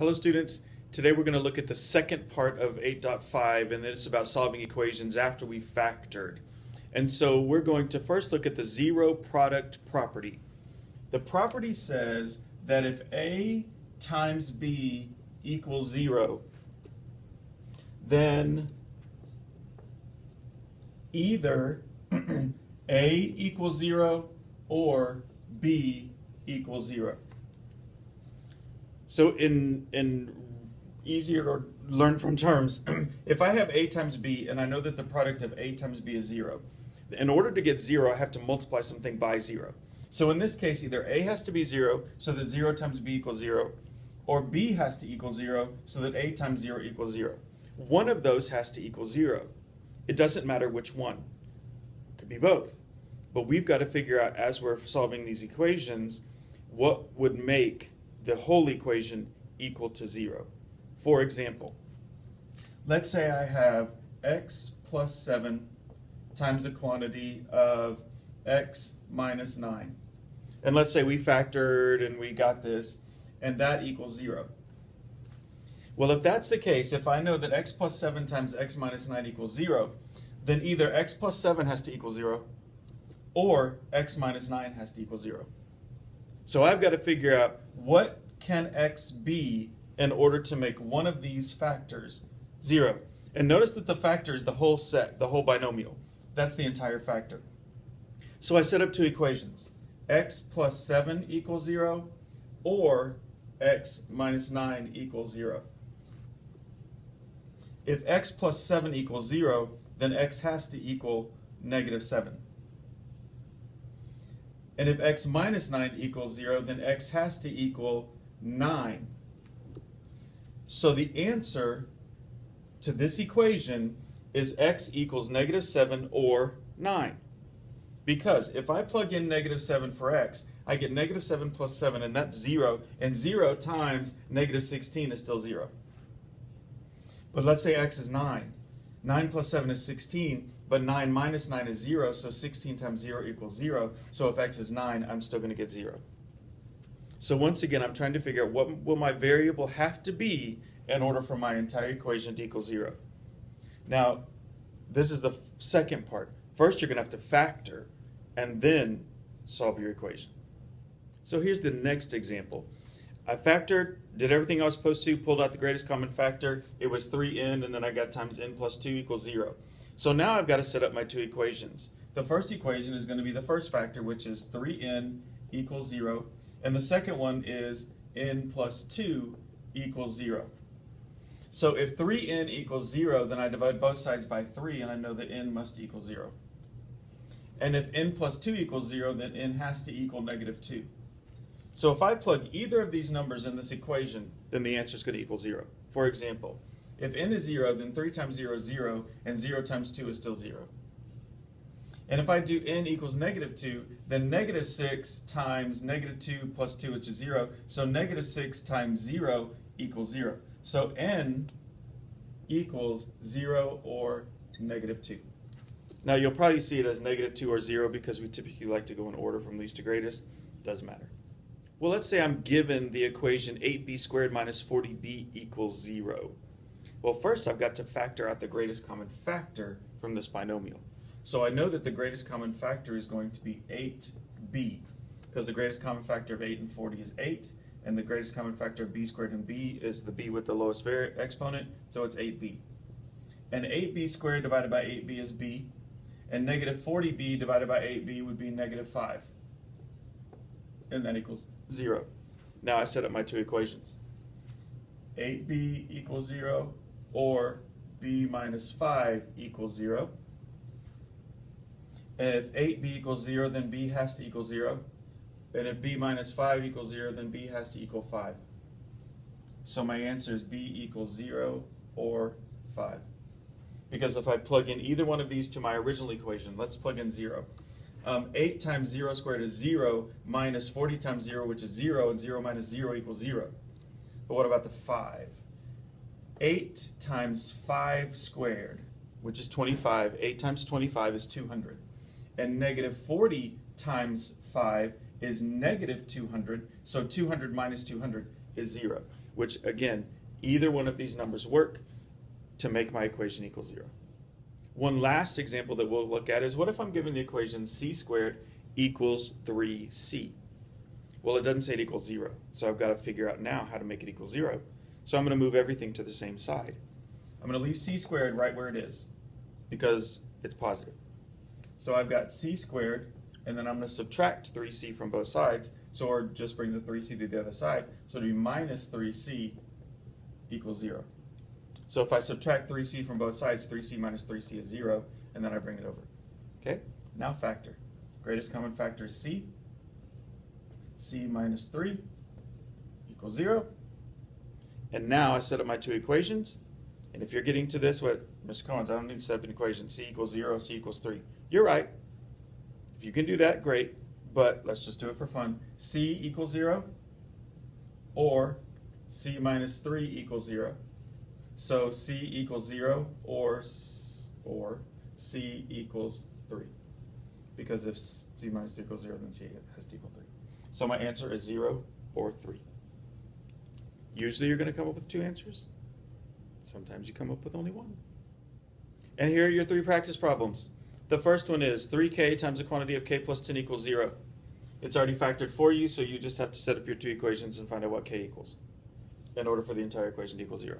Hello students, today we're going to look at the second part of 8.5 and it's about solving equations after we've factored. And so we're going to first look at the zero product property. The property says that if A times B equals 0, then either A equals 0 or B equals 0. So in easier to learn from terms, if I have A times B and I know that the product of A times B is 0, in order to get 0, I have to multiply something by 0. So in this case, either A has to be 0 so that 0 times B equals 0, or B has to equal 0 so that A times 0 equals 0. One of those has to equal 0. It doesn't matter which one. It could be both. But we've got to figure out, as we're solving these equations, what would make the whole equation equal to 0. For example, let's say I have x plus 7 times the quantity of x minus 9. And let's say we factored and we got this, and that equals 0. Well, if that's the case, if I know that x plus 7 times x minus 9 equals 0, then either x plus 7 has to equal 0, or x minus 9 has to equal 0. So I've got to figure out what can x be in order to make one of these factors 0. And notice that the factor is the whole set, the whole binomial. That's the entire factor. So I set up two equations. X plus 7 equals 0, or x minus 9 equals 0. If x plus 7 equals 0, then x has to equal negative 7. And if x minus 9 equals 0, then x has to equal 9. So the answer to this equation is x equals negative 7 or 9. Because if I plug in negative 7 for x, I get negative 7 plus 7, and that's 0. And 0 times negative 16 is still 0. But let's say x is 9. 9 plus 7 is 16. But 9 minus 9 is 0, so 16 times 0 equals 0. So if x is 9, I'm still going to get 0. So once again, I'm trying to figure out what will my variable have to be in order for my entire equation to equal 0. Now, this is the second part. First, you're going to have to factor and then solve your equations. So here's the next example. I factored, did everything I was supposed to, pulled out the greatest common factor. It was 3n, and then I got times n plus 2 equals 0. So now I've got to set up my two equations. The first equation is going to be the first factor, which is 3n equals 0. And the second one is n plus 2 equals 0. So if 3n equals 0, then I divide both sides by 3, and I know that n must equal 0. And if n plus 2 equals 0, then n has to equal negative 2. So if I plug either of these numbers in this equation, then the answer is going to equal 0. For example, if n is 0, then 3 times 0 is 0, and 0 times 2 is still 0. And if I do n equals negative 2, then negative 6 times negative 2 plus 2, which is 0, so negative 6 times 0 equals 0. So n equals 0 or negative 2. Now you'll probably see it as negative 2 or 0 because we typically like to go in order from least to greatest. Doesn't matter. Well, let's say I'm given the equation 8b squared minus 40b equals 0. Well, first I've got to factor out the greatest common factor from this binomial. So I know that the greatest common factor is going to be 8b, because the greatest common factor of 8 and 40 is 8, and the greatest common factor of b squared and b is the b with the lowest exponent, so it's 8b. And 8b squared divided by 8b is b, and negative 40b divided by 8b would be negative 5. And that equals 0. Now I set up my two equations. 8b equals 0, or b minus 5 equals 0. And if 8b equals 0, then b has to equal 0. And if b minus 5 equals 0, then b has to equal 5. So my answer is b equals 0 or 5. Because if I plug in either one of these to my original equation, let's plug in 0. 8 times 0 squared is 0, minus 40 times 0, which is 0, and 0 minus 0 equals 0. But what about the 5? 8 times 5 squared, which is 25. 8 times 25 is 200. And negative 40 times 5 is negative 200, so 200 minus 200 is 0. which again, either one of these numbers work to make my equation equal 0. One last example that we'll look at is, what if I'm given the equation c squared equals 3c? Well, it doesn't say it equals 0, so I've got to figure out now how to make it equal 0. So I'm going to move everything to the same side. I'm going to leave c squared right where it is because it's positive. So I've got c squared, and then I'm going to subtract 3c from both sides, so or just bring the 3c to the other side, so it'll be minus 3c equals 0. So if I subtract 3c from both sides, 3c minus 3c is 0, and then I bring it over. Okay, now factor. Greatest common factor is c. c minus 3 equals 0. And now I set up my two equations, and if you're getting to this, what, Mr. Collins, I don't need to set up an equation, c equals 0, c equals 3. You're right. If you can do that, great, but let's just do it for fun. c equals 0, or c minus 3 equals 0. So c equals 0 or c equals 3. Because if c minus 3 equals 0, then c has to equal 3. So my answer is 0 or 3. Usually you're going to come up with two answers. Sometimes you come up with only one. And here are your three practice problems. The first one is 3k times the quantity of k plus 10 equals 0. It's already factored for you, so you just have to set up your two equations and find out what k equals in order for the entire equation to equal 0.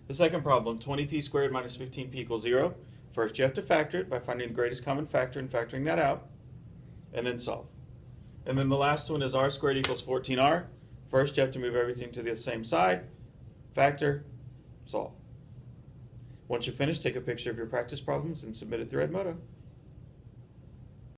The second problem, 20p squared minus 15p equals 0. First you have to factor it by finding the greatest common factor and factoring that out, and then solve. And then the last one is r squared equals 14r. First you have to move everything to the same side, factor, solve. Once you're finished, take a picture of your practice problems and submit it through Edmodo.